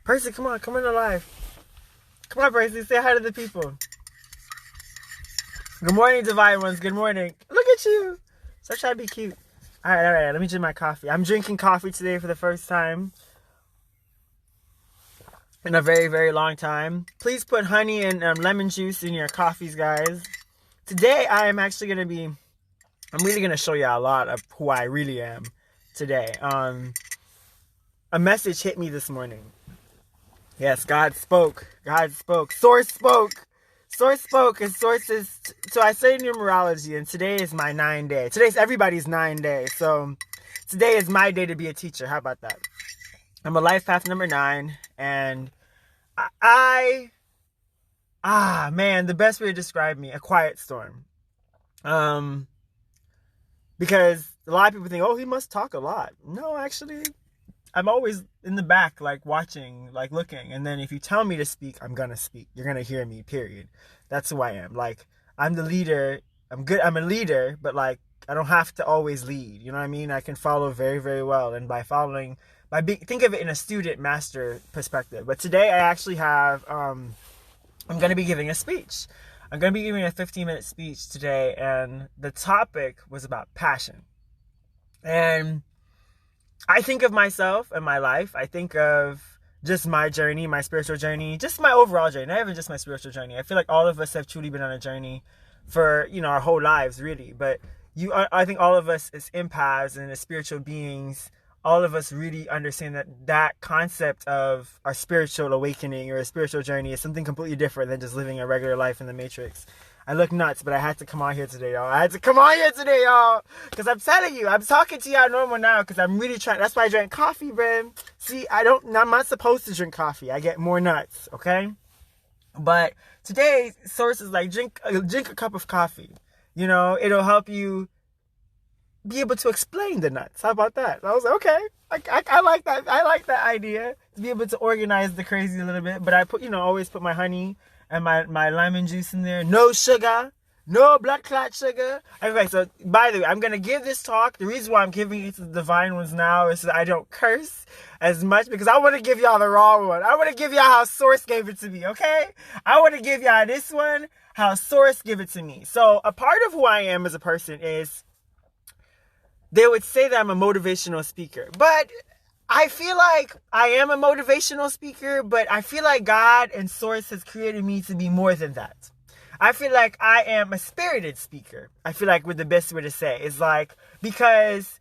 Percy, come on live. Come on, Percy, say hi to the people. Good morning, divine ones. Good morning. Look at you. Stop trying to be cute. All right. Let me drink my coffee. I'm drinking coffee today for the first time in a very, very long time. Please put honey and lemon juice in your coffees, guys. Today, I'm really going to show you a lot of who I really am today. A message hit me this morning. Yes, God spoke. Source spoke. Source spoke, and source is... So I study numerology, and today is my 9 day. Today's everybody's 9 day. So today is my day to be a teacher. How about that? I'm a life path number 9, and man, the best way to describe me, a quiet storm. Because a lot of people think, oh, he must talk a lot. No, actually, I'm always in the back, like watching, like looking. And then if you tell me to speak, I'm going to speak. You're going to hear me, period. That's who I am. Like, I'm the leader. I'm a leader, but like, I don't have to always lead. You know what I mean? I can follow very, very well. And think of it in a student-master perspective. But today I actually have, I'm going to be giving a speech. I'm going to be giving a 15-minute speech today. And the topic was about passion. And I think of myself and my life. I think of just my journey, my spiritual journey, just my overall journey, not even just my spiritual journey. I feel like all of us have truly been on a journey for, our whole lives, really. But I think all of us as empaths and as spiritual beings, all of us really understand that concept of our spiritual awakening or a spiritual journey is something completely different than just living a regular life in the Matrix. I look nuts, but I had to come on here today, y'all. Because I'm telling you, I'm talking to y'all normal now because I'm really trying. That's why I drank coffee, man. See, I'm not supposed to drink coffee. I get more nuts, okay? But today, source is like, drink a cup of coffee. It'll help you be able to explain the nuts. How about that? I was like, okay. I like that. I like that idea. To be able to organize the crazy a little bit. But I always put my honey and my lemon juice in there. No sugar. No blood clot sugar. Okay, so by the way, I'm going to give this talk. The reason why I'm giving it to the divine ones now is so that I don't curse as much, because I want to give y'all the wrong one. I want to give y'all how Source gave it to me, okay? I want to give y'all this one, how Source gave it to me. So a part of who I am as a person is, they would say that I'm a motivational speaker. But I feel like I am a motivational speaker, but I feel like God and Source has created me to be more than that. I feel like I am a spirited speaker. I feel like with the best way to say is like, because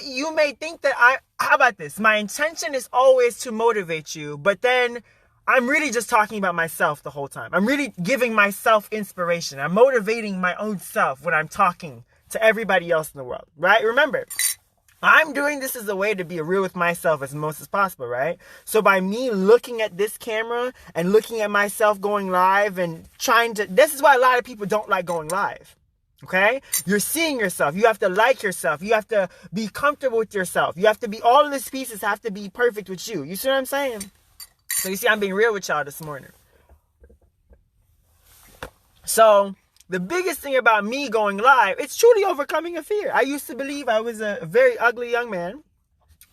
you may think that how about this? My intention is always to motivate you, but then I'm really just talking about myself the whole time. I'm really giving myself inspiration. I'm motivating my own self when I'm talking to everybody else in the world, right? Remember, I'm doing this as a way to be real with myself as most as possible, right? So by me looking at this camera and looking at myself going live and this is why a lot of people don't like going live, okay? You're seeing yourself. You have to like yourself. You have to be comfortable with yourself. You have to be, all of these pieces have to be perfect with you. You see what I'm saying? So you see, I'm being real with y'all this morning. So the biggest thing about me going live, it's truly overcoming a fear. I used to believe I was a very ugly young man.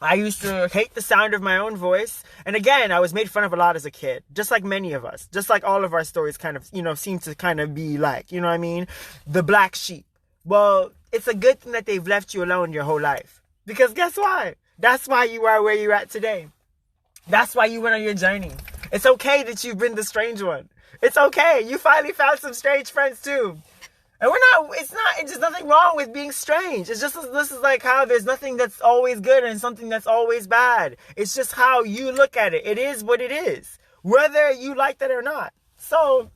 I used to hate the sound of my own voice. And again, I was made fun of a lot as a kid, just like many of us, just like all of our stories kind of, seem to kind of be like, you know what I mean? The black sheep. Well, it's a good thing that they've left you alone your whole life. Because guess what? That's why you are where you're at today. That's why you went on your journey. It's okay that you've been the strange one. It's okay. You finally found some strange friends too. And there's nothing wrong with being strange. It's just, this is like how there's nothing that's always good and something that's always bad. It's just how you look at it. It is what it is, whether you like that or not. So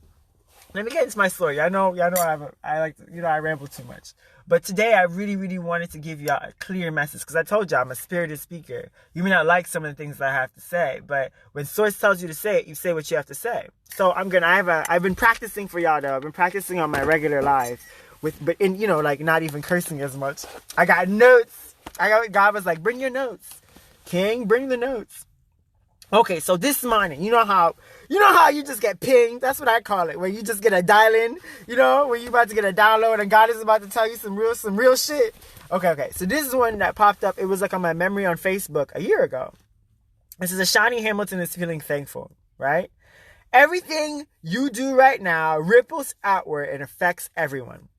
let me get into my story. I know I ramble too much. But today I really, really wanted to give you a clear message, because I told you I'm a spirited speaker. You may not like some of the things that I have to say, but when Source tells you to say it, you say what you have to say. So I've been practicing for y'all though. I've been practicing on my regular live not even cursing as much. I got notes. God was like, bring your notes. King, bring the notes. Okay, so this morning, you know how you just get pinged? That's what I call it. When you just get a dial-in, when you about to get a download and God is about to tell you some real shit. Okay. So this is one that popped up. It was like on my memory on Facebook a year ago. This is Ashani Hamilton is feeling thankful, right? Everything you do right now ripples outward and affects everyone.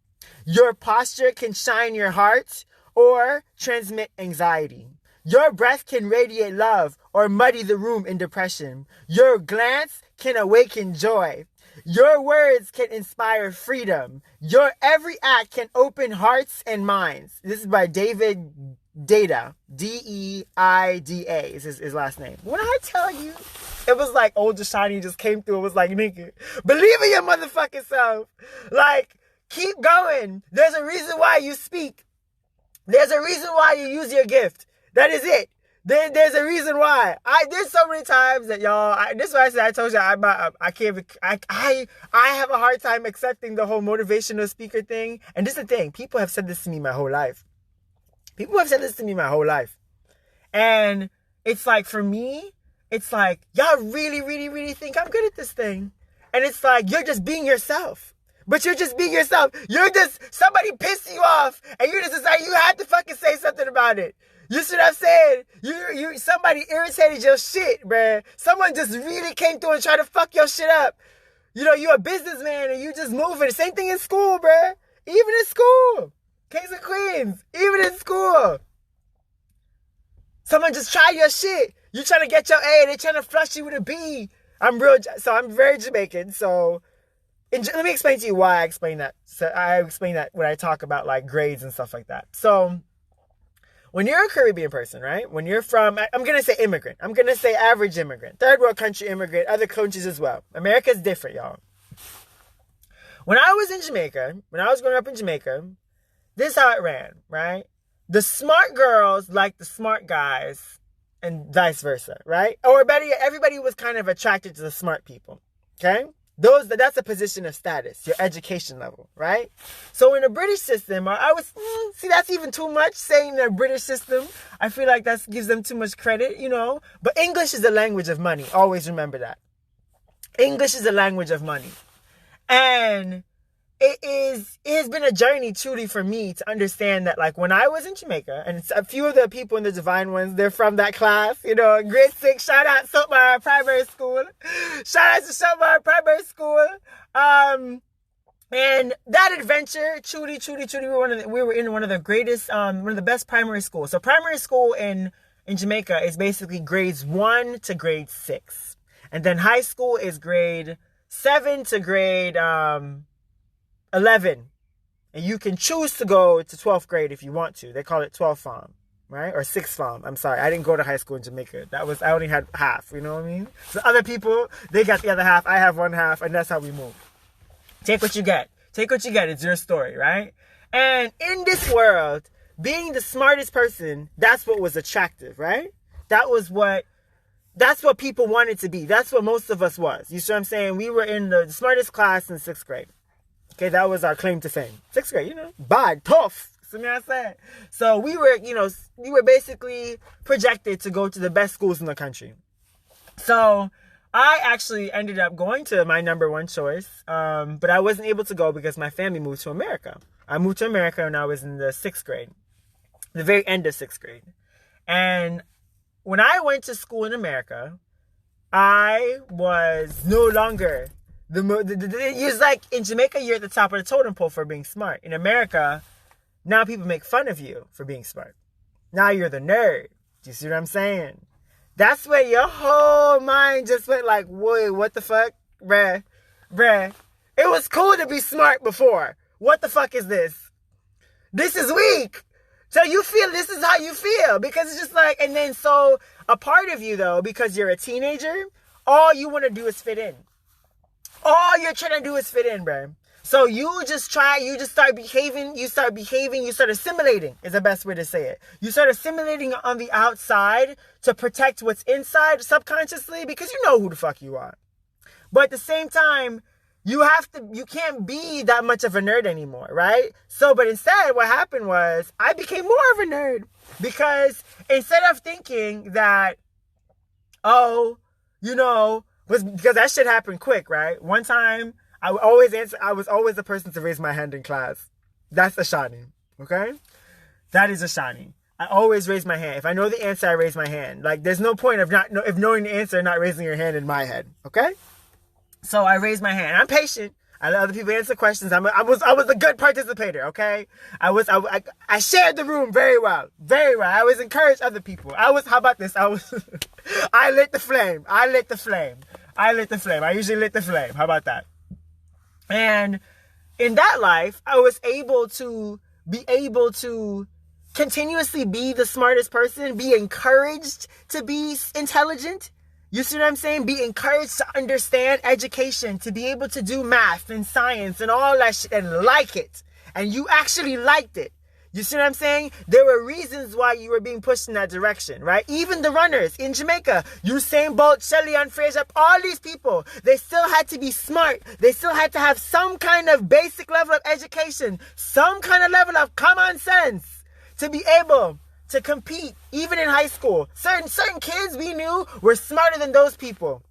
Your posture can shine your heart or transmit anxiety. Your breath can radiate love or muddy the room in depression. Your glance can awaken joy. Your words can inspire freedom. Your every act can open hearts and minds. This is by David Deida. D-E-I-D-A is his last name. When I tell you, it was like old JAh'Shani just came through. It was like, nigga, believe in your motherfucking self. Like, keep going. There's a reason why you speak. There's a reason why you use your gift. That is it. There's a reason why. There's so many times that y'all. This is why I said I told you I can't. I have a hard time accepting the whole motivational speaker thing. And this is the thing. People have said this to me my whole life. And it's like, for me, it's like, y'all really, really, really think I'm good at this thing. And it's like, you're just being yourself. But you're just being yourself. You're just, somebody pissed you off. And you just decide you had to fucking say something about it. You see what I'm saying? Somebody irritated your shit, bruh. Someone just really came through and tried to fuck your shit up. You know, you're a businessman and you just moving. Same thing in school, bruh. Even in school. Kings and queens. Even in school. Someone just tried your shit. You trying to get your A, they trying to flush you with a B. I'm very Jamaican, so let me explain to you why I explain that. So I explain that when I talk about like grades and stuff like that. So when you're a Caribbean person, right? When you're from, I'm going to say immigrant. I'm going to say average immigrant. Third world country immigrant. Other countries as well. America's different, y'all. When I was in Jamaica, when I was growing up in Jamaica, this is how it ran, right? The smart girls like the smart guys and vice versa, right? Or better yet, everybody was kind of attracted to the smart people, okay? That's a position of status, your education level, right? So in the British system, that's even too much saying the British system. I feel like that gives them too much credit, you know? But English is the language of money. Always remember that. English is the language of money. And it has been a journey truly for me to understand that, like, when I was in Jamaica, and a few of the people in the Divine Ones, they're from that class, you know, grade 6, shout out Soapmire Primary School. Shout out to Soapmire Primary School. And that adventure, truly, we were in one of the greatest, one of the best primary schools. So primary school in Jamaica is basically grades 1 to grade 6. And then high school is grade 7 to grade 11. And you can choose to go to 12th grade if you want to. They call it 12th form, right? Or 6th form. I'm sorry. I didn't go to high school in Jamaica. I only had half, you know what I mean? So other people, they got the other half. I have one half, and that's how we move. Take what you get. Take what you get. It's your story, right? And in this world, being the smartest person, that's what was attractive, right? That's what people wanted to be. That's what most of us was. You see what I'm saying? We were in the smartest class in 6th grade. Okay, that was our claim to fame. 6th grade, you know, bad, tough. See what I'm saying? So we were basically projected to go to the best schools in the country. So I actually ended up going to my number one choice, but I wasn't able to go because my family moved to America. I moved to America when I was in the 6th grade, the very end of 6th grade. And when I went to school in America, I was no longer it's like in Jamaica, you're at the top of the totem pole for being smart. In America, now people make fun of you for being smart. Now you're the nerd. Do you see what I'm saying? That's where your whole mind just went like, wait, what the fuck? Bruh. It was cool to be smart before. What the fuck is this? This is weak. So you feel this is how you feel. Because it's just like, and then so a part of you though, because you're a teenager, all you want to do is fit in. All you're trying to do is fit in, bro. So you just start behaving, you start assimilating is the best way to say it. You start assimilating on the outside to protect what's inside subconsciously because you know who the fuck you are. But at the same time, you can't be that much of a nerd anymore, right? So, but instead what happened was I became more of a nerd because instead of thinking that, because that shit happened quick, right? One time, I was always the person to raise my hand in class. That's Ashani, okay? That is Ashani. I always raise my hand. If I know the answer, I raise my hand. Like, there's no point of if knowing the answer and not raising your hand in my head. Okay? So I raise my hand. I'm patient. I let other people answer questions. I was a good participator. Okay? I shared the room very well. Very well. I always encouraged other people. How about this? I lit the flame. I usually lit the flame. How about that? And in that life, I was able to continuously be the smartest person, be encouraged to be intelligent. You see what I'm saying? Be encouraged to understand education, to be able to do math and science and all that shit and like it. And you actually liked it. You see what I'm saying? There were reasons why you were being pushed in that direction, right? Even the runners in Jamaica, Usain Bolt, Shelly Ann Fraser, all these people, they still had to be smart. They still had to have some kind of basic level of education, some kind of level of common sense to be able to compete, even in high school. Certain kids we knew were smarter than those people.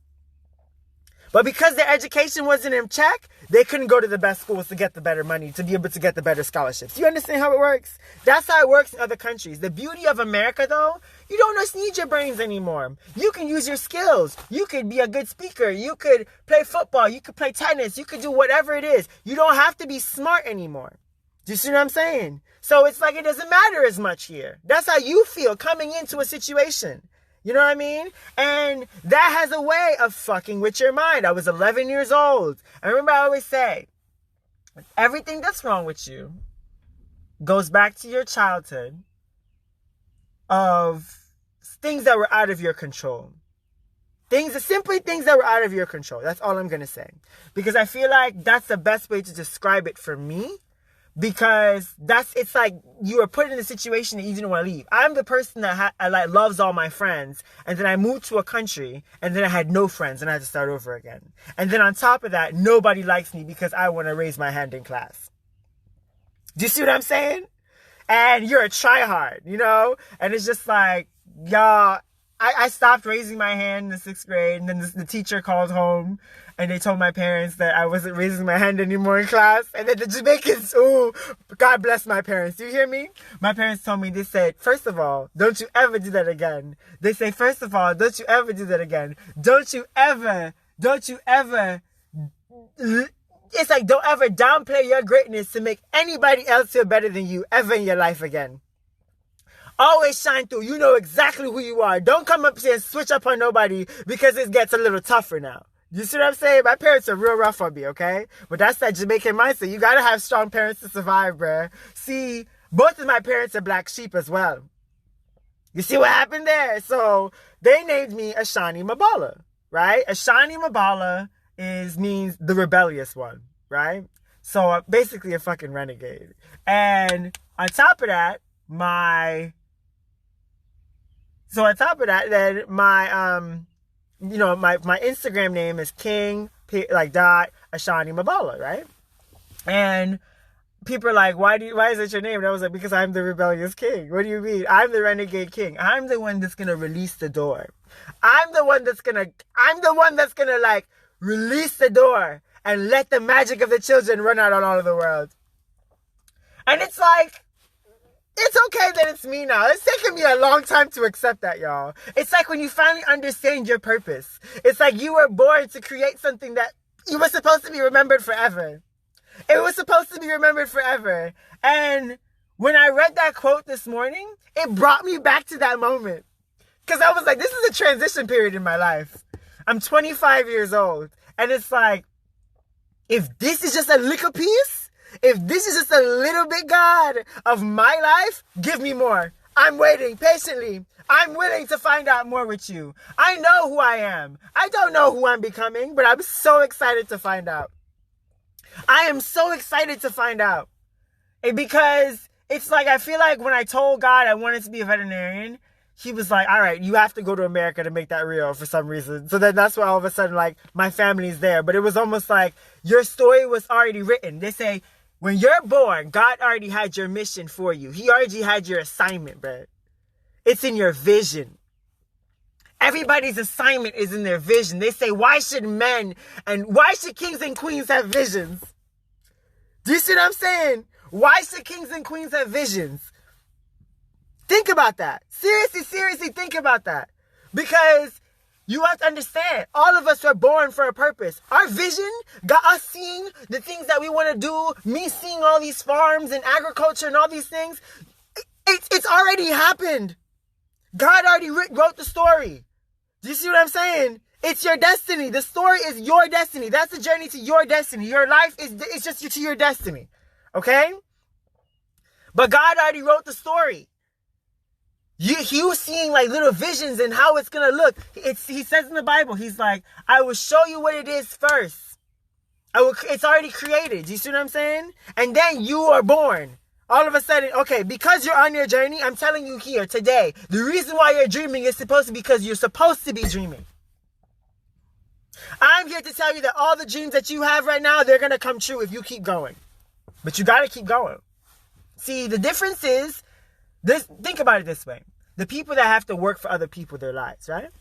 But because their education wasn't in check, they couldn't go to the best schools to get the better money, to be able to get the better scholarships. You understand how it works? That's how it works in other countries. The beauty of America, though, you don't just need your brains anymore. You can use your skills. You could be a good speaker. You could play football. You could play tennis. You could do whatever it is. You don't have to be smart anymore. Do you see what I'm saying? So it's like it doesn't matter as much here. That's how you feel coming into a situation. You know what I mean? And that has a way of fucking with your mind. I was 11 years old. I remember I always say, everything that's wrong with you goes back to your childhood of things that were out of your control. Simply things that were out of your control. That's all I'm going to say. Because I feel like that's the best way to describe it for me. Because it's like you were put in a situation that you didn't want to leave. I'm the person that loves all my friends, and then I moved to a country, and then I had no friends, and I had to start over again. And then on top of that, nobody likes me because I want to raise my hand in class. Do you see what I'm saying? And you're a tryhard, you know? And it's just like, y'all, I stopped raising my hand in the 6th grade, and then the teacher called home, and they told my parents that I wasn't raising my hand anymore in class. And then the Jamaicans, ooh, God bless my parents. Do you hear me? My parents told me, they said, first of all, don't you ever do that again. They say, first of all, don't you ever do that again. Don't you ever, it's like, don't ever downplay your greatness to make anybody else feel better than you ever in your life again. Always shine through. You know exactly who you are. Don't come up here and switch up on nobody because it gets a little tougher now. You see what I'm saying? My parents are real rough on me, okay? But that's that Jamaican mindset. You gotta have strong parents to survive, bruh. See, both of my parents are black sheep as well. You see what happened there? So, they named me Ashani MBala, right? Ashani MBala means the rebellious one, right? So, basically a fucking renegade. And on top of that, my Instagram name is King Ashani MBala, right? And people are like, why is it your name? And I was like, because I'm the rebellious king. What do you mean? I'm the renegade king. I'm the one that's gonna release the door. I'm the one that's gonna like release the door and let the magic of the children run out on all of the world. And it's like, it's okay that it's me now. It's taken me a long time to accept that, y'all. It's like when you finally understand your purpose. It's like you were born to create something that you were supposed to be remembered forever. It was supposed to be remembered forever. And when I read that quote this morning, it brought me back to that moment. Because I was like, this is a transition period in my life. I'm 25 years old. And it's like, if this is just a little piece, if this is just a little bit, God, of my life, give me more. I'm waiting patiently. I'm willing to find out more with you. I know who I am. I don't know who I'm becoming, but I'm so excited to find out. I am so excited to find out. Because it's like, I feel like when I told God I wanted to be a veterinarian, he was like, all right, you have to go to America to make that real for some reason. So then that's why all of a sudden, like, my family's there. But it was almost like your story was already written. They say, when you're born, God already had your mission for you. He already had your assignment, bro. It's in your vision. Everybody's assignment is in their vision. They say, why should kings and queens have visions? Do you see what I'm saying? Why should kings and queens have visions? Think about that. Seriously think about that. Because you have to understand, all of us are born for a purpose. Our vision got us seeing the things that we want to do, me seeing all these farms and agriculture and all these things. It's already happened. God already wrote the story. Do you see what I'm saying? It's your destiny. The story is your destiny. That's the journey to your destiny. Your life is just to your destiny. Okay? But God already wrote the story. He was seeing like little visions and how it's going to look. He says in the Bible, he's like, I will show you what it is first. It's already created. Do you see what I'm saying? And then you are born. All of a sudden, okay, because you're on your journey, I'm telling you here today, the reason why you're dreaming is supposed to be because you're supposed to be dreaming. I'm here to tell you that all the dreams that you have right now, they're going to come true if you keep going. But you got to keep going. See, the difference is, think about it this way. The people that have to work for other people, their lives, right?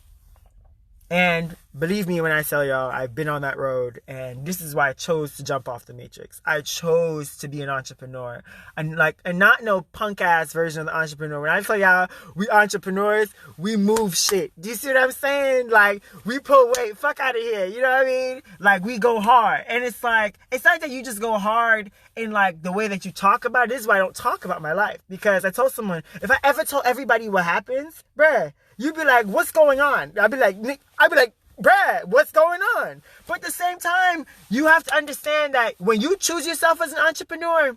And believe me when I tell y'all, I've been on that road, and this is why I chose to jump off the matrix. I chose to be an entrepreneur, and not no punk ass version of the entrepreneur. When I tell y'all we entrepreneurs, we move shit. Do you see what I'm saying? Like, we pull weight, fuck out of here. You know what I mean? Like, we go hard, and it's not that you just go hard in like the way that you talk about it. This is why I don't talk about my life, because I told someone, if I ever told everybody what happens, bruh, you'd be like, what's going on? I'd be like, bruh, what's going on? But at the same time, you have to understand that when you choose yourself as an entrepreneur,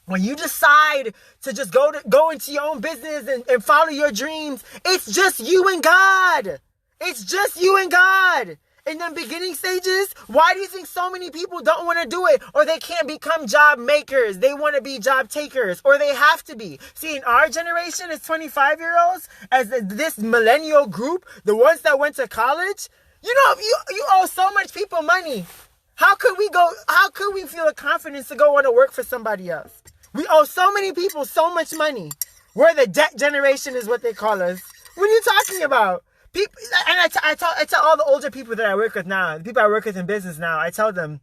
when you decide to just go into your own business and follow your dreams, it's just you and God. It's just you and God. In the beginning stages, why do you think so many people don't want to do it? Or they can't become job makers. They want to be job takers. Or they have to be. See, in our generation as 25-year-olds, as this millennial group, the ones that went to college, you know, you owe so much people money. How could we feel the confidence to go want to work for somebody else? We owe so many people so much money. We're the debt generation is what they call us. What are you talking about? People, and I tell all the older people that I work with now, the people I work with in business now, I tell them,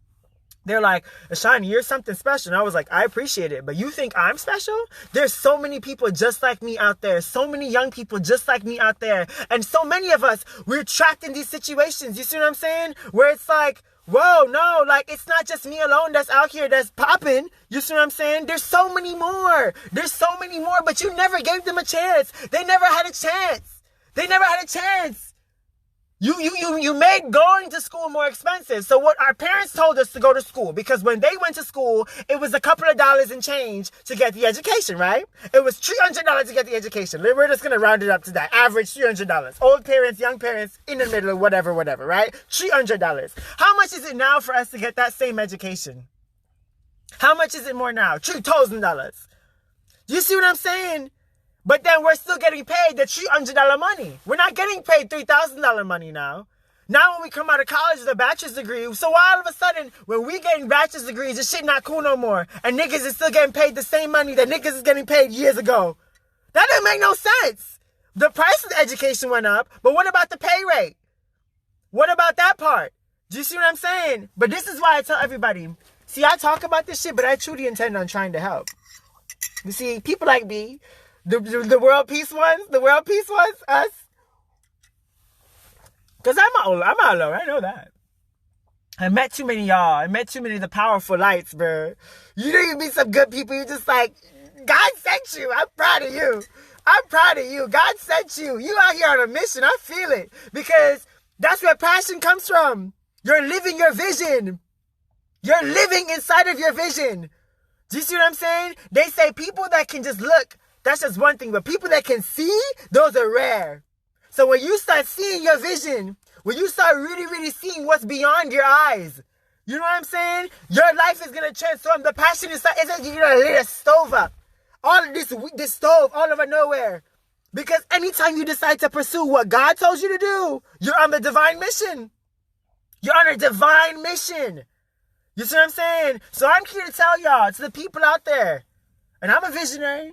they're like, Ashani, you're something special. And I was like, I appreciate it, but you think I'm special? There's so many people just like me out there. So many young people just like me out there. And so many of us, we're trapped in these situations. You see what I'm saying? Where it's like, whoa, no, like, it's not just me alone that's out here that's popping. You see what I'm saying? There's so many more. But you never gave them a chance. They never had a chance. You made going to school more expensive. So what our parents told us to go to school, because when they went to school, it was a couple of dollars and change to get the education, right? It was $300 to get the education. We're just going to round it up to that. Average $300. Old parents, young parents, in the middle, whatever, right? $300. How much is it now for us to get that same education? How much is it more now? $3,000. Do you see what I'm saying? But then we're still getting paid the $300 money. We're not getting paid $3,000 money now. Now when we come out of college with a bachelor's degree, so all of a sudden, when we getting bachelor's degrees, this shit not cool no more. And niggas is still getting paid the same money that niggas is getting paid years ago. That didn't make no sense. The price of the education went up, but what about the pay rate? What about that part? Do you see what I'm saying? But this is why I tell everybody, see, I talk about this shit, but I truly intend on trying to help. You see, people like me, the world peace ones, us. Because I'm out low, I know that. I met too many y'all. I met too many of the powerful lights, bro. You know you meet some good people, you're just like, God sent you. I'm proud of you. God sent you. You out here on a mission. I feel it. Because that's where passion comes from. You're living your vision. You're living inside of your vision. Do you see what I'm saying? They say people that can just look, that's just one thing. But people that can see, those are rare. So when you start seeing your vision, when you start really, really seeing what's beyond your eyes, you know what I'm saying? Your life is going to transform. The passion is you're going to lit a stove up. All of this stove, all over nowhere. Because anytime you decide to pursue what God told you to do, you're on the divine mission. You're on a divine mission. You see what I'm saying? So I'm here to tell y'all, to the people out there, and I'm a visionary.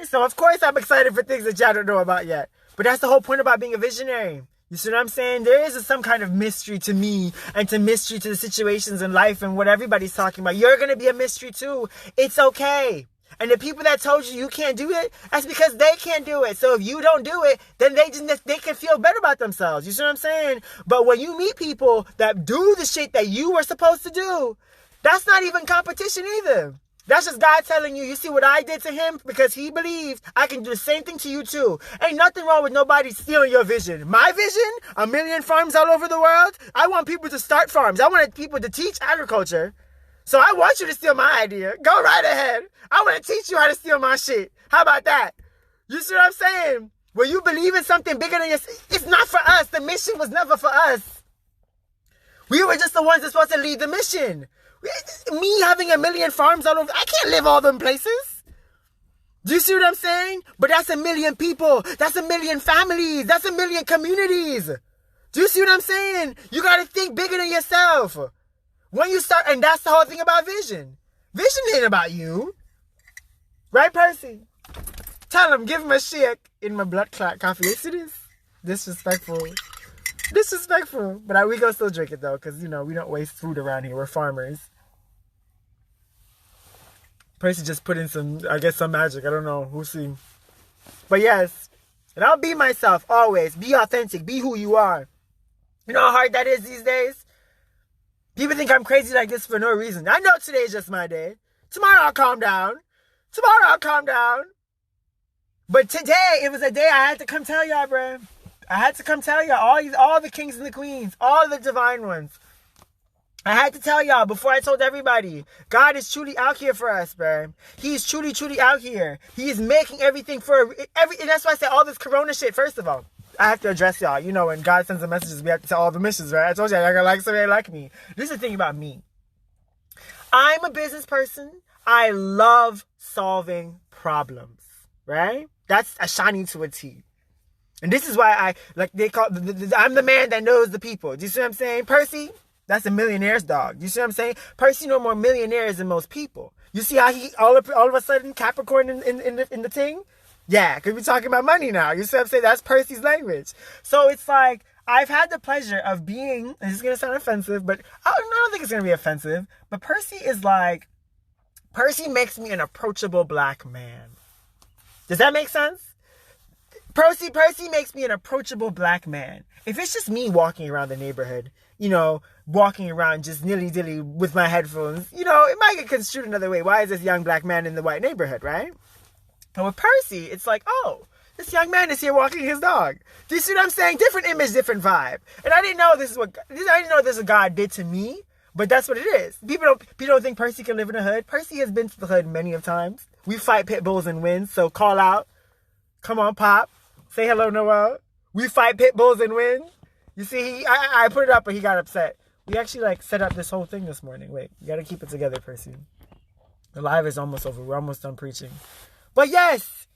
So of course I'm excited for things that y'all don't know about yet. But that's the whole point about being a visionary. You see what I'm saying? There is some kind of mystery to me and to mystery to the situations in life and what everybody's talking about. You're going to be a mystery too. It's okay. And the people that told you can't do it, that's because they can't do it. So if you don't do it, then they can feel better about themselves. You see what I'm saying? But when you meet people that do the shit that you were supposed to do, that's not even competition either. That's just God telling you, you see what I did to him? Because he believed I can do the same thing to you too. Ain't nothing wrong with nobody stealing your vision. My vision? 1 million farms all over the world? I want people to start farms. I want people to teach agriculture. So I want you to steal my idea. Go right ahead. I want to teach you how to steal my shit. How about that? You see what I'm saying? When you believe in something bigger than yourself, it's not for us. The mission was never for us. We were just the ones that's supposed to lead the mission. Me having 1 million farms all over, I can't live all them places. Do you see what I'm saying? But that's 1 million people. That's 1 million families. That's 1 million communities. Do you see what I'm saying? You got to think bigger than yourself. When you start, and that's the whole thing about vision. Vision ain't about you. Right, Percy? Tell him, give him a shake in my blood clot coffee. Yes, it is. Disrespectful. But we gonna still drink it though, because, we don't waste food around here. We're farmers. Percy just put in some magic. I don't know. We'll see. But yes. And I'll be myself always. Be authentic. Be who you are. You know how hard that is these days? People think I'm crazy like this for no reason. I know today is just my day. Tomorrow I'll calm down. But today, it was a day I had to come tell y'all, bruh. I had to come tell y'all, all the kings and the queens, all the divine ones. I had to tell y'all before I told everybody. God is truly out here for us, bruh. He is truly, truly out here. He is making everything and that's why I say all this corona shit. First of all, I have to address y'all. When God sends the messages, we have to tell all the missions, right? I told you, I gotta like somebody like me. This is the thing about me. I'm a business person. I love solving problems, right? That's Ashani to a T. And this is why I'm the man that knows the people. Do you see what I'm saying? Percy, that's a millionaire's dog. Do you see what I'm saying? Percy no more millionaires than most people. You see how he all of a sudden Capricorn in the thing? Yeah, because we're talking about money now. You see what I'm saying? That's Percy's language. So it's like, I've had the pleasure of being, and this is going to sound offensive, but I don't think it's going to be offensive, but Percy makes me an approachable black man. Does that make sense? Percy makes me an approachable black man. If it's just me walking around the neighborhood, walking around just nilly-dilly with my headphones, it might get construed another way. Why is this young black man in the white neighborhood, right? But with Percy, it's like, oh, this young man is here walking his dog. Do you see what I'm saying? Different image, different vibe. And I didn't know this is what God did to me, but that's what it is. People don't think Percy can live in the hood. Percy has been to the hood many of times. We fight pit bulls and win, so call out. Come on, Pop. Say hello, Noel. We fight pit bulls and win. You see, I put it up, but he got upset. We actually set up this whole thing this morning. Wait, you got to keep it together, Percy. The live is almost over. We're almost done preaching. But yes,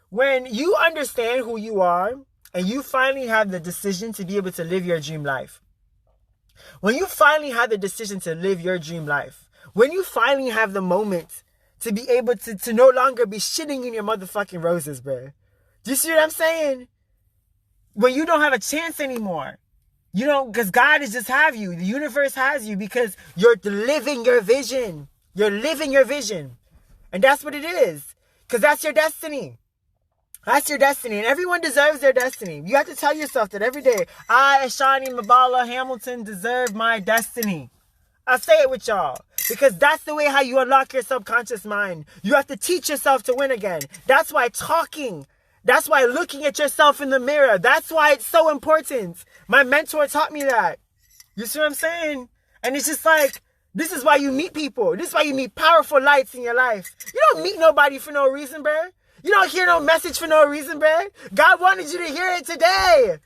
when you understand who you are and you finally have the decision to be able to live your dream life, when you finally have the decision to live your dream life, when you finally have the moment to be able to no longer be shitting in your motherfucking roses, bro. Do you see what I'm saying? When you don't have a chance anymore. Because God has just have you. The universe has you because you're living your vision. You're living your vision. And that's what it is. Because that's your destiny. That's your destiny. And everyone deserves their destiny. You have to tell yourself that every day. I, JAh'Shani MBala Hamilton, deserve my destiny. I say it with y'all. Because that's the way how you unlock your subconscious mind. You have to teach yourself to win again. That's why talking. That's why looking at yourself in the mirror. That's why it's so important. My mentor taught me that. You see what I'm saying? And it's just like, this is why you meet people. This is why you meet powerful lights in your life. You don't meet nobody for no reason, bruh. You don't hear no message for no reason, bruh. God wanted you to hear it today.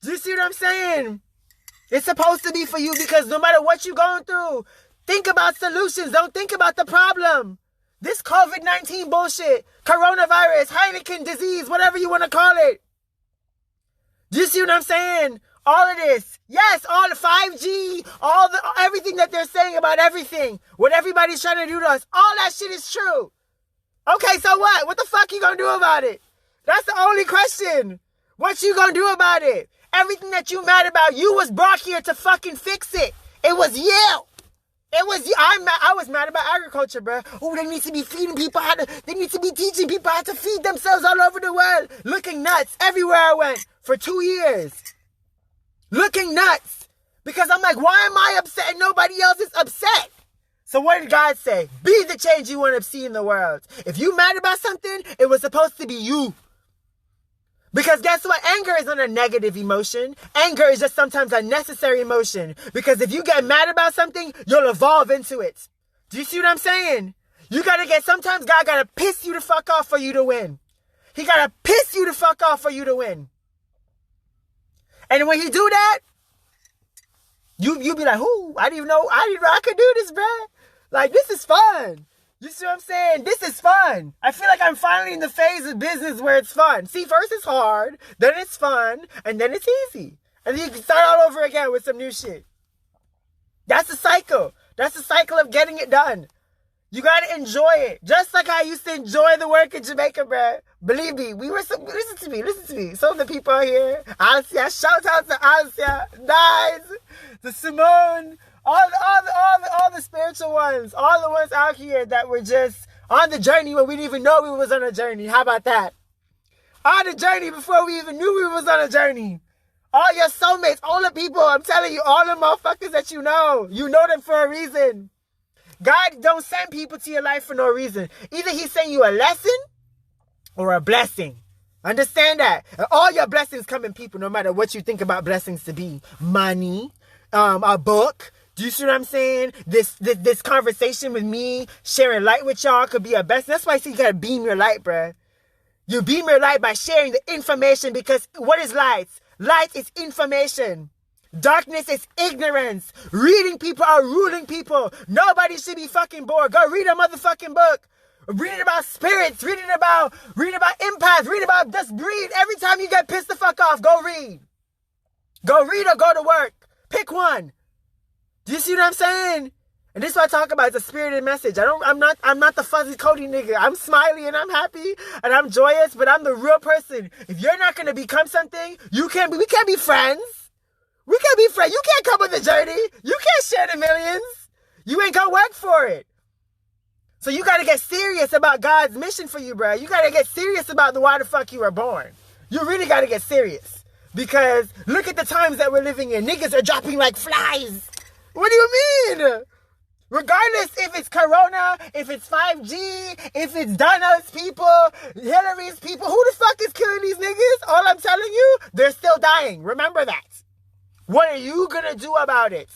Do you see what I'm saying? It's supposed to be for you because no matter what you're going through, think about solutions. Don't think about the problem. This COVID-19 bullshit, coronavirus, Heineken disease, whatever you want to call it. Do you see what I'm saying? All of this. Yes, all the 5G, everything that they're saying about everything, what everybody's trying to do to us, all that shit is true. Okay, so what? What the fuck you gonna do about it? That's the only question. What you gonna do about it? Everything that you mad about, you was brought here to fucking fix it. It was you. I was mad about agriculture, bro. Oh, they need to be feeding people they need to be teaching people how to feed themselves all over the world. Looking nuts everywhere I went for 2 years. Looking nuts. Because I'm like, why am I upset and nobody else is upset? So what did God say? Be the change you want to see in the world. If you mad about something, it was supposed to be you. Because guess what? Anger is not a negative emotion. Anger is just sometimes a necessary emotion. Because if you get mad about something, you'll evolve into it. Do you see what I'm saying? Sometimes God gotta piss you the fuck off for you to win. He gotta piss you the fuck off for you to win. And when he do that, you be like, "Whoo, I didn't even know I could do this, bruh. Like, this is fun." You see what I'm saying? This is fun. I feel like I'm finally in the phase of business where it's fun. See, first it's hard, then it's fun, and then it's easy. And then you can start all over again with some new shit. That's the cycle. That's the cycle of getting it done. You gotta enjoy it. Just like I used to enjoy the work in Jamaica, bruh. Believe me, listen to me. Some of the people out here, Alicia, shout out to Alicia, Nice, to Simone, all the spiritual ones, all the ones out here that were just on the journey when we didn't even know we was on a journey. How about that? On the journey before we even knew we was on a journey. All your soulmates, all the people, I'm telling you, all the motherfuckers that you know them for a reason. God don't send people to your life for no reason. Either he's sending you a lesson or a blessing. Understand that. And all your blessings come in people, no matter what you think about blessings to be. Money, a book. Do you see what I'm saying? This conversation with me, sharing light with y'all could be a blessing. That's why I say you gotta beam your light, bruh. You beam your light by sharing the information, because what is light? Light is information. Darkness is ignorance. Reading people are ruling people. Nobody should be fucking bored. Go read a motherfucking book. Read about spirits. Read about empaths. Just read. Every time you get pissed the fuck off, go read. Go read or go to work. Pick one. Do you see what I'm saying? And this is what I talk about. It's a spirited message. I'm not the fuzzy Cody nigga. I'm smiley and I'm happy and I'm joyous, but I'm the real person. If you're not gonna become something, we can't be friends. We can't be friends. You can't come with the journey. You can't share the millions. You ain't gonna work for it. So you gotta get serious about God's mission for you, bro. You gotta get serious about why the fuck you were born. You really gotta get serious. Because look at the times that we're living in. Niggas are dropping like flies. What do you mean? Regardless if it's Corona, if it's 5G, if it's Donna's people, Hillary's people, who the fuck is killing these niggas? All I'm telling you, they're still dying. Remember that. What are you gonna do about it?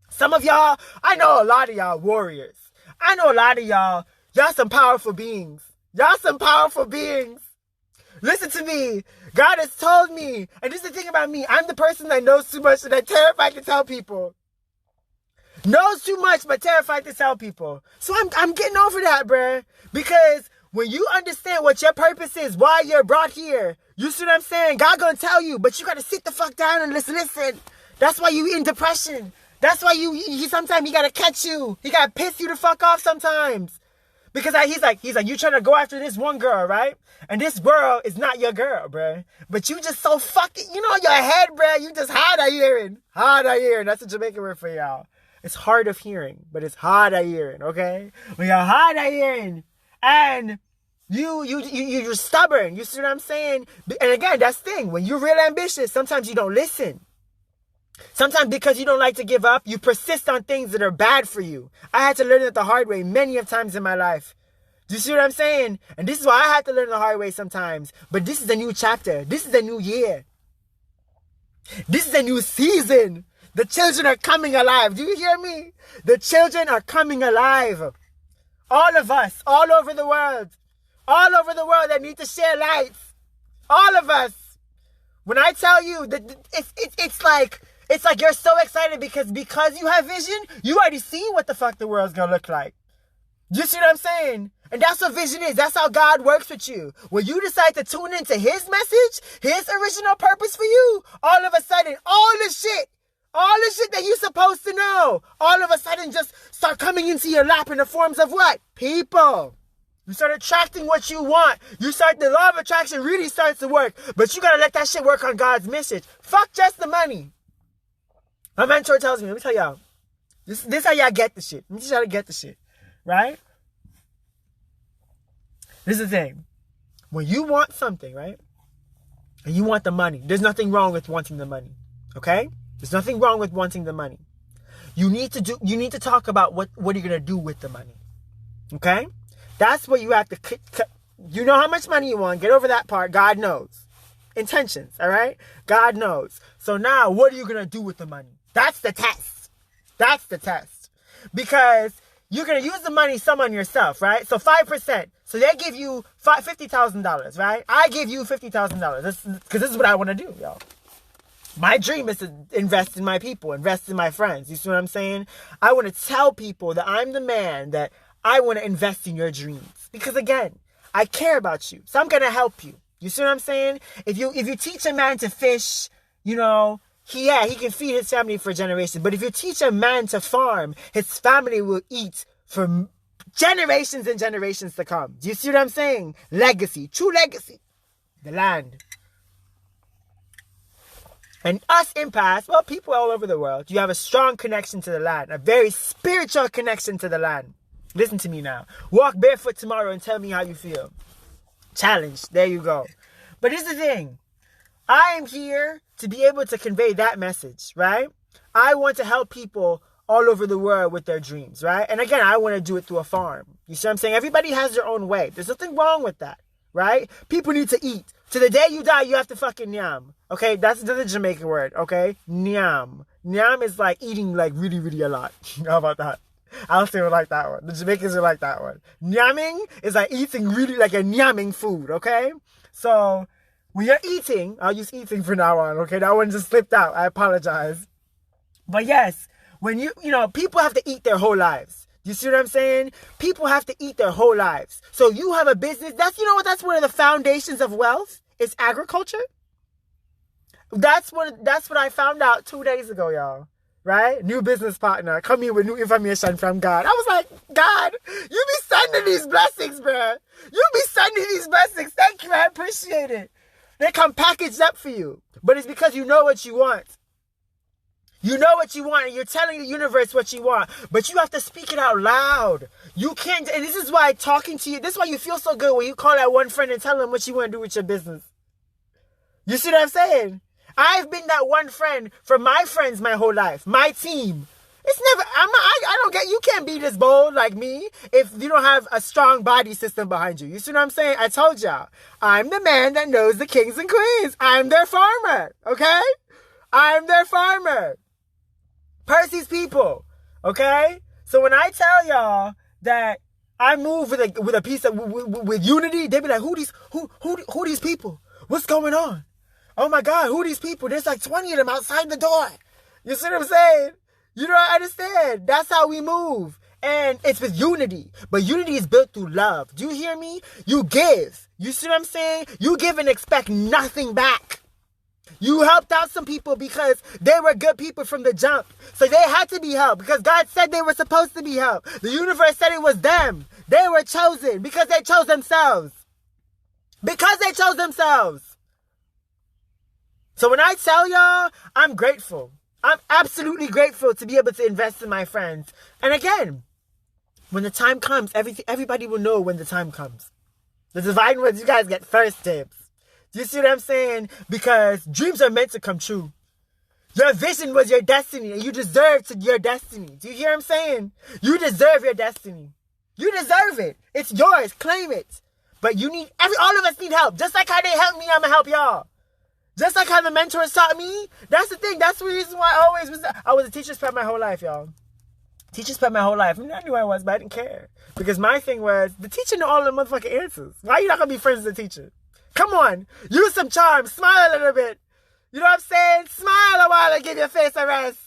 Some of y'all, I know a lot of y'all warriors. I know a lot of y'all some powerful beings. Y'all some powerful beings. Listen to me. God has told me, and this is the thing about me, I'm the person that knows too much and I'm terrified to tell people. Knows too much but terrified to tell people. So I'm getting over that, bruh. Because when you understand what your purpose is, why you're brought here, you see what I'm saying? God gonna tell you, but you gotta sit the fuck down and listen. That's why you in depression. That's why sometimes he gotta catch you. He gotta piss you the fuck off sometimes. Because he's like, you trying to go after this one girl, right? And this girl is not your girl, bruh. But you just so fucking, your head, bruh. You just hard of hearing. Hard of hearing. That's a Jamaican word for y'all. It's hard of hearing, but it's hard of hearing, okay? When you're hard of hearing, and you're stubborn. You see what I'm saying? And again, that's the thing. When you're real ambitious, sometimes you don't listen. Sometimes because you don't like to give up, you persist on things that are bad for you. I had to learn it the hard way many of times in my life. Do you see what I'm saying? And this is why I had to learn the hard way sometimes. But this is a new chapter. This is a new year. This is a new season. The children are coming alive. Do you hear me? The children are coming alive. All of us, all over the world that need to share lights. All of us. When I tell you that it's like you're so excited because you have vision, you already see what the fuck the world's gonna look like. You see what I'm saying? And that's what vision is. That's how God works with you. When you decide to tune into his message, his original purpose for you, all of a sudden, all the shit that you're supposed to know, all of a sudden just start coming into your lap in the forms of what? People. You start attracting what you want. The law of attraction really starts to work. But you gotta let that shit work on God's message. Fuck just the money. My mentor tells me, let me tell y'all, This how y'all get the shit. This is how to get the shit. Right? This is the thing. When you want something, right? And you want the money. There's nothing wrong with wanting the money. Okay? There's nothing wrong with wanting the money. You need to talk about what are you gonna do with the money. Okay? That's what you have to you know how much money you want. Get over that part. God knows. Intentions, all right? God knows. So now, what are you gonna do with the money? That's the test. That's the test. Because you're gonna use the money some on yourself, right? So 5%. So they give you $50,000, right? I give you $50,000. Because this is what I want to do, y'all. My dream is to invest in my people, invest in my friends. You see what I'm saying? I want to tell people that I'm the man, that I want to invest in your dreams. Because again, I care about you. So I'm going to help you. You see what I'm saying? If you teach a man to fish, you know, he can feed his family for generations. But if you teach a man to farm, his family will eat for generations and generations to come. Do you see what I'm saying? Legacy. True legacy. The land. And us empaths, well, people all over the world, you have a strong connection to the land. A very spiritual connection to the land. Listen to me now. Walk barefoot tomorrow and tell me how you feel. Challenge. There you go. But here's the thing. I am here to be able to convey that message, right? I want to help people all over the world with their dreams, right? And again, I want to do it through a farm. You see what I'm saying? Everybody has their own way. There's nothing wrong with that, right? People need to eat. To the day you die, you have to fucking nyam. Okay? That's the Jamaican word, okay? Nyam. Nyam is like eating like really, really a lot. How about that? I'll say we like that one. The Jamaicans will like that one. Nyamming is like eating really like a nyamming food, okay? So, when you're eating, I'll use eating from now on, okay? That one just slipped out. I apologize. But yes, when you know, people have to eat their whole lives. You see what I'm saying? People have to eat their whole lives. So you have a business. That's one of the foundations of wealth. It's agriculture. That's what I found out 2 days ago, y'all. Right? New business partner. Come here with new information from God. I was like, God, you be sending these blessings, bruh. You be sending these blessings. Thank you. I appreciate it. They come packaged up for you. But it's because you know what you want. You know what you want, and you're telling the universe what you want. But you have to speak it out loud. You can't, and this is why talking to you, this is why you feel so good when you call that one friend and tell them what you want to do with your business. You see what I'm saying? I've been that one friend for my friends my whole life. My team. It's never, I don't get, you can't be this bold like me if you don't have a strong body system behind you. You see what I'm saying? I told y'all, I'm the man that knows the kings and queens. I'm their farmer, okay? I'm their farmer. Percy's people, okay? So when I tell y'all that I move with a piece of with unity, they be like, who these people? What's going on? Oh my God, who these people? There's like 20 of them outside the door. You see what I'm saying? You don't understand. That's how we move. And it's with unity. But unity is built through love. Do you hear me? You give. You see what I'm saying? You give and expect nothing back. You helped out some people because they were good people from the jump. So they had to be helped because God said they were supposed to be helped. The universe said it was them. They were chosen because they chose themselves. Because they chose themselves. So when I tell y'all, I'm grateful. I'm absolutely grateful to be able to invest in my friends. And again, when the time comes, everybody will know when the time comes. The divine ones, you guys get first tips. Do you see what I'm saying? Because dreams are meant to come true. Your vision was your destiny, and you deserve your destiny. Do you hear what I'm saying? You deserve your destiny. You deserve it. It's yours. Claim it. But you need, all of us need help. Just like how they helped me, I'm going to help y'all. Just like how the mentors taught me. That's the thing. That's the reason why I was a teacher's pet my whole life, y'all. Teacher's pet my whole life. I mean, I knew I was, but I didn't care. Because my thing was, the teacher knew all the motherfucking answers. Why are you not going to be friends with the teacher? Come on. Use some charm. Smile a little bit. You know what I'm saying? Smile a while and give your face a rest.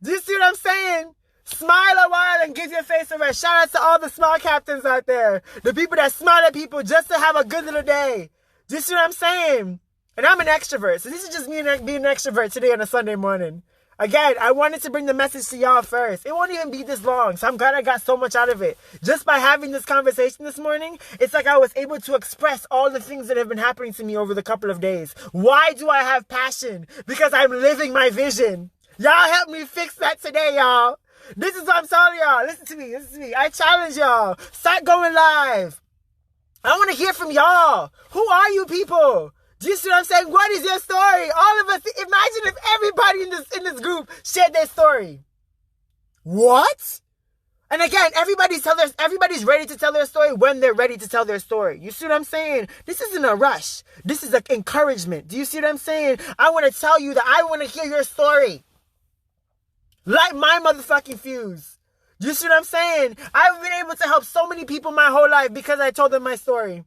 Do you see what I'm saying? Smile a while and give your face a rest. Shout out to all the smile captains out there. The people that smile at people just to have a good little day. Do you see what I'm saying? And I'm an extrovert. So this is just me being an extrovert today on a Sunday morning. Again, I wanted to bring the message to y'all first. It won't even be this long, so I'm glad I got so much out of it. Just by having this conversation this morning, it's like I was able to express all the things that have been happening to me over the couple of days. Why do I have passion? Because I'm living my vision. Y'all help me fix that today, y'all. This is what I'm telling y'all. Listen to me. I challenge y'all. Start going live. I want to hear from y'all. Who are you people? Do you see what I'm saying? What is your story? All of us, imagine if everybody in this group shared their story. What? And again, everybody's ready to tell their story when they're ready to tell their story. You see what I'm saying? This isn't a rush. This is an encouragement. Do you see what I'm saying? I want to tell you that I want to hear your story. Light my motherfucking fuse. Do you see what I'm saying? I've been able to help so many people my whole life because I told them my story.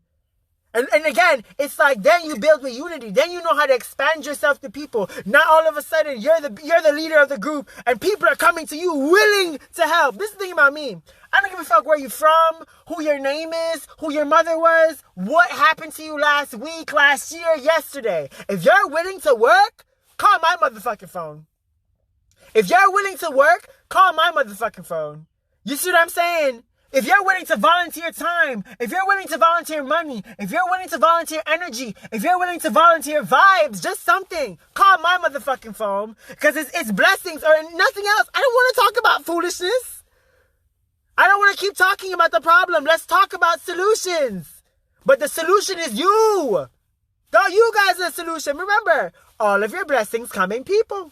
And again, it's like then you build with unity. Then you know how to expand yourself to people. Not all of a sudden you're the leader of the group and people are coming to you willing to help. This is the thing about me. I don't give a fuck where you're from, who your name is, who your mother was, what happened to you last week, last year, yesterday. If you're willing to work, call my motherfucking phone. If you're willing to work, call my motherfucking phone. You see what I'm saying? If you're willing to volunteer time, if you're willing to volunteer money, if you're willing to volunteer energy, if you're willing to volunteer vibes, just something, call my motherfucking phone. Because it's blessings or nothing else. I don't want to talk about foolishness. I don't want to keep talking about the problem. Let's talk about solutions. But the solution is you. No, you guys are the solution. Remember, all of your blessings come in people.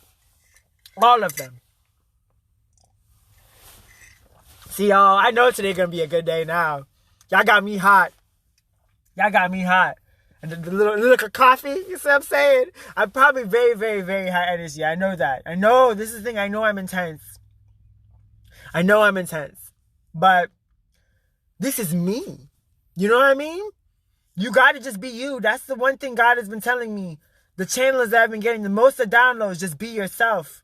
All of them. See, y'all, I know today's going to be a good day now. Y'all got me hot. And the little coffee, you see what I'm saying? I'm probably very, very, very high energy. I know that. I know, this is the thing. I know I'm intense. But this is me. You know what I mean? You got to just be you. That's the one thing God has been telling me. The channels that I've been getting the most of downloads, just be yourself.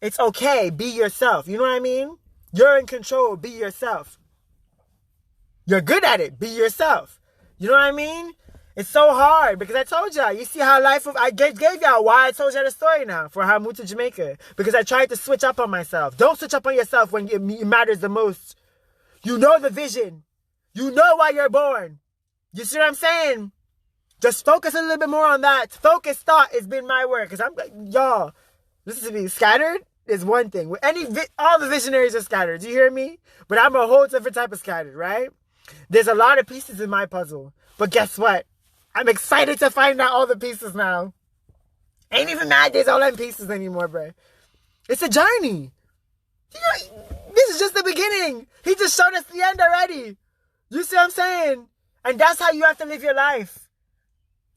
It's okay. Be yourself. You know what I mean? You're in control. Be yourself. You're good at it. Be yourself. You know what I mean? It's so hard because I told y'all. You see how I gave y'all why I told y'all the story now for how I moved to Jamaica. Because I tried to switch up on myself. Don't switch up on yourself when it matters the most. You know the vision. You know why you're born. You see what I'm saying? Just focus a little bit more on that. Focused thought has been my word. Because I'm like, y'all, listen to me. Scattered is one thing. All the visionaries are scattered. Do you hear me? But I'm a whole different type of scattered, right? There's a lot of pieces in my puzzle. But guess what? I'm excited to find out all the pieces now. Ain't even mad there's all them pieces anymore, bro. It's a journey. This is just the beginning. He just showed us the end already. You see what I'm saying? And that's how you have to live your life.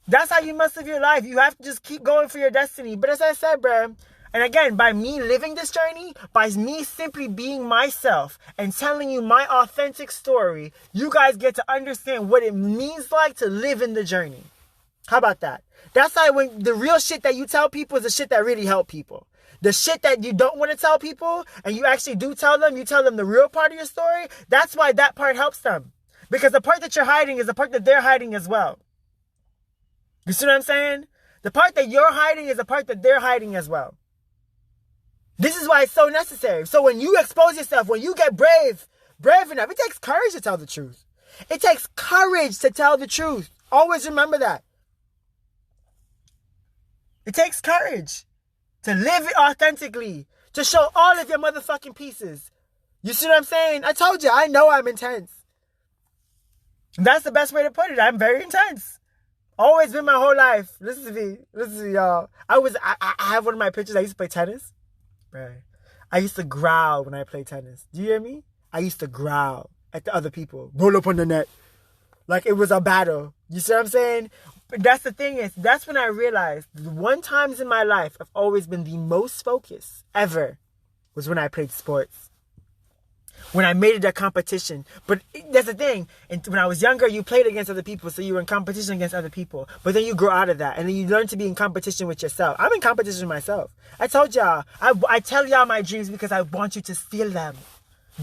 That's how you must live your life. You have to just keep going for your destiny. But as I said, bro, and again, by me living this journey, by me simply being myself and telling you my authentic story, you guys get to understand what it means like to live in the journey. How about that? That's why when the real shit that you tell people is the shit that really help people. The shit that you don't want to tell people and you actually do tell them, you tell them the real part of your story. That's why that part helps them. Because the part that you're hiding is the part that they're hiding as well. You see what I'm saying? The part that you're hiding is the part that they're hiding as well. This is why it's so necessary. So when you expose yourself, when you get brave enough, it takes courage to tell the truth. It takes courage to tell the truth. Always remember that. It takes courage to live it authentically, to show all of your motherfucking pieces. You see what I'm saying? I told you, I know I'm intense. That's the best way to put it. I'm very intense. Always been my whole life. Listen to me, y'all. I have one of my pictures. I used to play tennis. Right. I used to growl when I played tennis. Do you hear me? I used to growl at the other people. Roll up on the net. Like it was a battle. You see what I'm saying? But that's the thing is, that's when I realized the one times in my life I've always been the most focused ever was when I played sports. When I made it a competition. But that's the thing. And when I was younger, you played against other people. So you were in competition against other people. But then you grow out of that. And then you learn to be in competition with yourself. I'm in competition with myself. I told y'all. I tell y'all my dreams because I want you to steal them.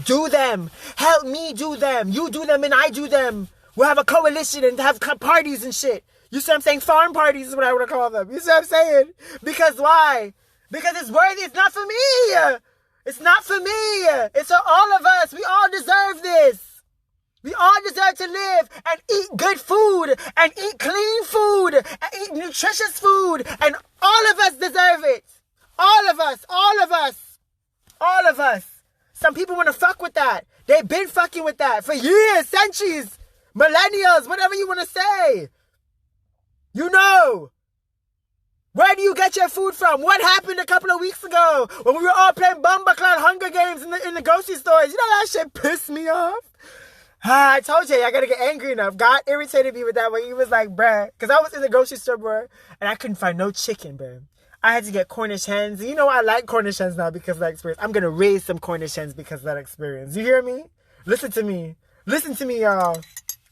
Do them. Help me do them. You do them and I do them. We'll have a coalition and have parties and shit. You see what I'm saying? Farm parties is what I want to call them. You see what I'm saying? Because why? Because it's worthy. It's not for me. It's not for me. It's for all of us. We all deserve this. We all deserve to live and eat good food and eat clean food and eat nutritious food. And all of us deserve it. All of us. All of us. All of us. Some people want to fuck with that. They've been fucking with that for years, centuries, millennials, whatever you want to say. You know. Where do you get your food from? What happened a couple of weeks ago when we were all playing Bumbaclan Hunger Games in the grocery stores? You know that shit pissed me off? I told you, I gotta get angry enough. God irritated me with that when he was like, bruh. Because I was in the grocery store, bruh, and I couldn't find no chicken, bruh. I had to get Cornish hens. You know I like Cornish hens now because of that experience. I'm gonna raise some Cornish hens because of that experience. You hear me? Listen to me. Listen to me, y'all.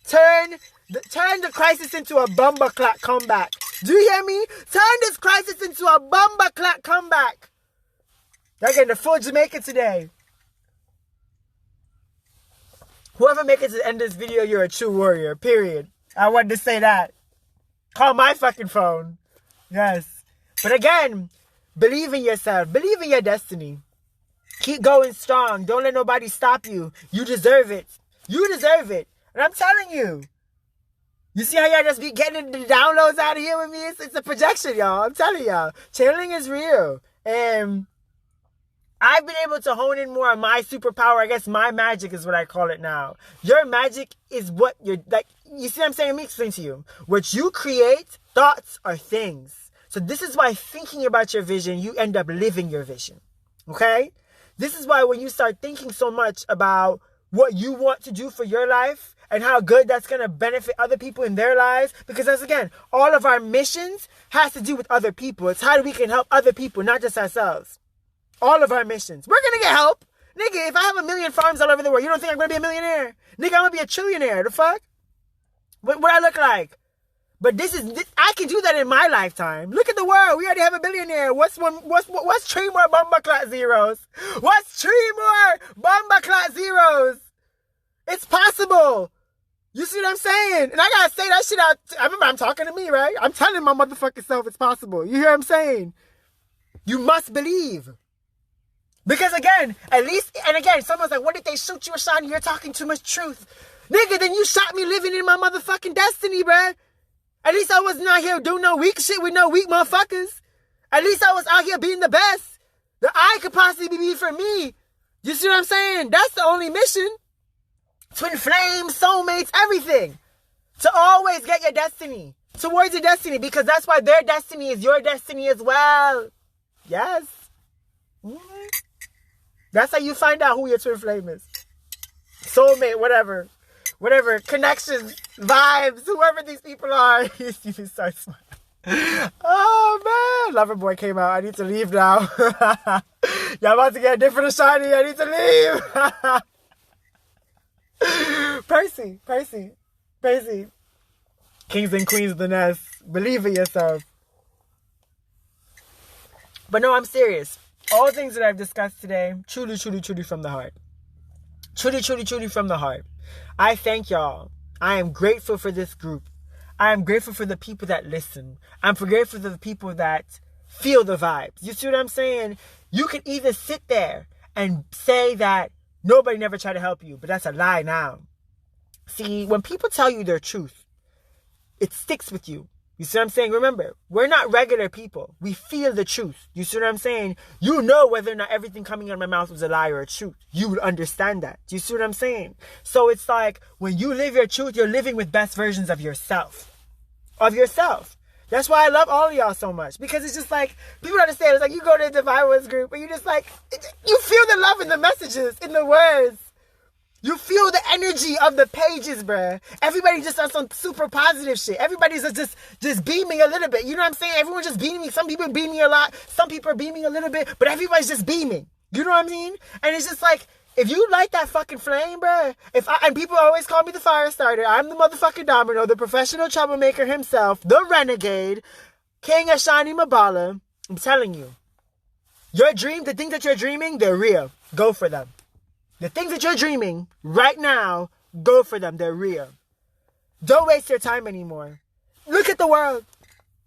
Turn the crisis into a Bumbaclat comeback. Do you hear me? Turn this crisis into a Bumbaclat comeback. Y'all getting the full Jamaican today. Whoever make it to the end of this video, you're a true warrior, period. I wanted to say that. Call my fucking phone. Yes. But again, believe in yourself. Believe in your destiny. Keep going strong. Don't let nobody stop you. You deserve it. You deserve it. And I'm telling you. You see how y'all just be getting the downloads out of here with me? It's a projection, y'all. I'm telling y'all. Channeling is real. And I've been able to hone in more on my superpower. I guess my magic is what I call it now. Your magic is what you're like. You see what I'm saying? Let me explain to you. What you create, thoughts are things. So this is why thinking about your vision, you end up living your vision. Okay? This is why when you start thinking so much about what you want to do for your life and how good that's going to benefit other people in their lives, because that's, again, all of our missions has to do with other people. It's how we can help other people, not just ourselves. All of our missions. We're going to get help. Nigga, if I have 1 million farms all over the world, you don't think I'm going to be a millionaire? Nigga, I'm going to be a trillionaire. The fuck? What I look like? But I can do that in my lifetime. Look at the world. We already have a billionaire. What's 3 more Bumbaclat zeros? What's 3 more Bumbaclat zeros? It's possible. You see what I'm saying? And I got to say that shit out. I remember I'm talking to me, right? I'm telling my motherfucking self it's possible. You hear what I'm saying? You must believe. Because again, at least, and again, someone's like, what if they shoot you, Ashani? You're talking too much truth. Nigga, then you shot me living in my motherfucking destiny, bruh. At least I wasn't out here doing no weak shit with no weak motherfuckers. At least I was out here being the best that I could possibly be for me. You see what I'm saying? That's the only mission. Twin flames, soulmates, everything. To always get your destiny. Towards your destiny. Because that's why their destiny is your destiny as well. Yes. Mm-hmm. That's how you find out who your twin flame is. Soulmate, whatever. Whatever. Connections, vibes, whoever these people are. You start smiling. Oh, man. Loverboy came out. I need to leave now. Y'all about to get a different Ashani. I need to leave. Percy. Kings and queens of the nest. Believe in yourself. But no, I'm serious. All things that I've discussed today, truly from the heart. Truly from the heart. I thank y'all. I am grateful for this group. I am grateful for the people that listen. I'm grateful for the people that feel the vibes. You see what I'm saying? You can either sit there and say that nobody never tried to help you, but that's a lie now. See, when people tell you their truth, it sticks with you. You see what I'm saying? Remember, we're not regular people. We feel the truth. You see what I'm saying? You know whether or not everything coming out of my mouth was a lie or a truth. You would understand that. Do you see what I'm saying? So it's like, when you live your truth, you're living with best versions of yourself. That's why I love all of y'all so much. Because it's just like, people understand. It's like, you go to the Divine Ones group, and you just like, you feel the love in the messages, in the words. You feel the energy of the pages, bruh. Everybody just on some super positive shit. Everybody's just beaming a little bit. You know what I'm saying? Everyone's just beaming. Some people are beaming a lot. Some people are beaming a little bit. But everybody's just beaming. You know what I mean? And it's just like, if you light that fucking flame, bruh. And people always call me the fire starter. I'm the motherfucking domino, the professional troublemaker himself, the renegade, King Ashani MBala. I'm telling you. Your dream, the things that you're dreaming, they're real. Go for them. The things that you're dreaming right now, go for them. They're real. Don't waste your time anymore. Look at the world.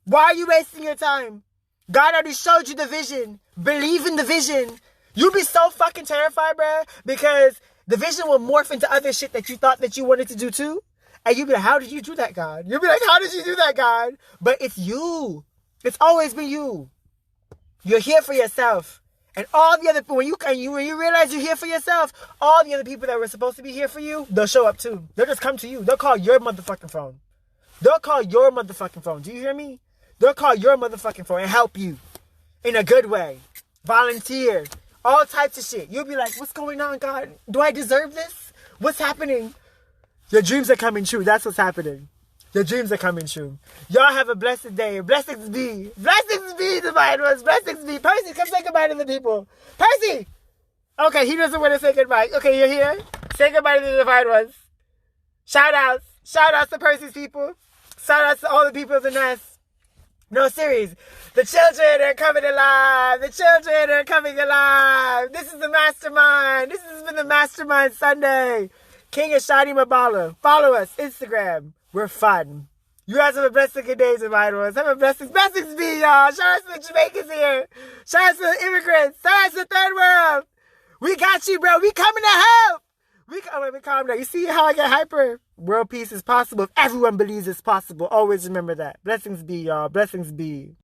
Why are you wasting your time? God already showed you the vision. Believe in the vision. You'll be so fucking terrified, bruh, because the vision will morph into other shit that you thought that you wanted to do too. And you'll be like, how did you do that, God? You'll be like, how did you do that, God? But it's you. It's always been you. You're here for yourself. And all the other people, when you realize you're here for yourself, all the other people that were supposed to be here for you, they'll show up too. They'll just come to you. They'll call your motherfucking phone. They'll call your motherfucking phone. Do you hear me? They'll call your motherfucking phone and help you in a good way. Volunteer. All types of shit. You'll be like, what's going on, God? Do I deserve this? What's happening? Your dreams are coming true. That's what's happening. Your dreams are coming true. Y'all have a blessed day. Blessings be. Blessings be, divine ones. Blessings be. Percy, come say goodbye to the people. Percy! Okay, he doesn't want to say goodbye. Okay, you're here. Say goodbye to the divine ones. Shout outs. Shout outs to Percy's people. Shout outs to all the people of the nest. No, serious. The children are coming alive. The children are coming alive. This is the mastermind. This has been the Mastermind Sunday. King Ashani MBala. Follow us. Instagram. We're fun. You guys have a blessed good day, divine ones. Have a blessings be, y'all. Shout out to the Jamaicans here. Shout out to the immigrants. Shout out to the third world. We got you, bro. We coming to help. We calm down. You see how I get hyper? World peace is possible if everyone believes it's possible. Always remember that. Blessings be, y'all. Blessings be.